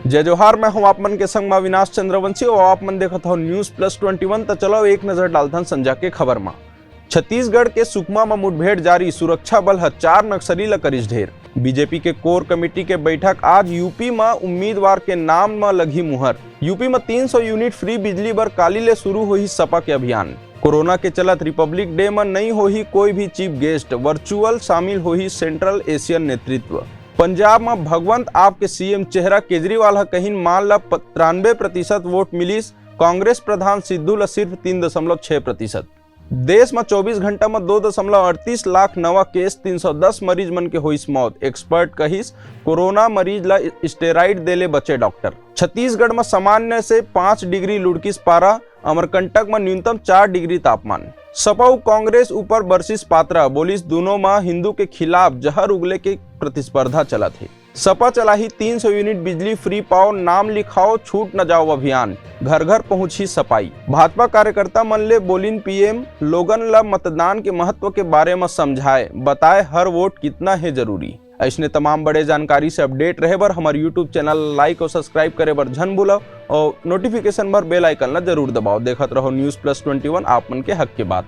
जय जोहार, मैं हूं आप मन के संग में विनाश चंद्रवंशी और आप मन देखत हो न्यूज़+21। तो चलो एक नजर डालथन संजा के खबर में। छत्तीसगढ़ के सुकमा में मुठभेड़ जारी, सुरक्षा बल 4 नक्सली ल करिस ढेर। बीजेपी के कोर कमेटी के बैठक आज यूपी में उम्मीदवार के नाम में लगी मुहर। यूपी में 300 यूनिट फ्री बिजली बर काली ले शुरू हुई सपा के अभियान। कोरोना के चलत रिपब्लिक डे में नहीं होही कोई भी चीफ गेस्ट, वर्चुअल शामिल होही सेंट्रल एशियन नेतृत्व। पंजाब में भगवंत आप के सीएम चेहरा केजरीवाल ह कहीं मान ला 93% वोट मिलिस, कांग्रेस प्रधान सिद्धू ला सिर्फ 3.6%। देश में 24 घंटा में 2.38 लाख नवा केस, 310 मरीज मन के हुई मौत। एक्सपर्ट कहिस कोरोना मरीज ला स्टेराइड देले बचे डॉक्टर। छत्तीसगढ़ में सामान्य से 5 डिग्री लुढ़किस पारा, अमरकंटक में न्यूनतम 4 डिग्री तापमान। सपा और कांग्रेस ऊपर बरसिस पात्रा, बोलिस दोनों में हिंदू के खिलाफ जहर उगले के प्रतिस्पर्धा चला थी। सपा चलाही 300 यूनिट बिजली फ्री पाओ, नाम लिखाओ छूट न जाओ अभियान, घर घर पहुंची सफाई। भाजपा कार्यकर्ता मन ले बोलिन पीएम, लोगन ला मतदान के महत्व के बारे में समझाए, बताए हर वोट कितना है जरूरी। ऐसने तमाम बड़े जानकारी से अपडेट रहे बर हमारे यूट्यूब चैनल लाइक और सब्सक्राइब करे बर झन भूलो और नोटिफिकेशन बर बेल आइकन ला जरूर दबाओ। देखत रहो न्यूज़+21, आप मन के हक की बात।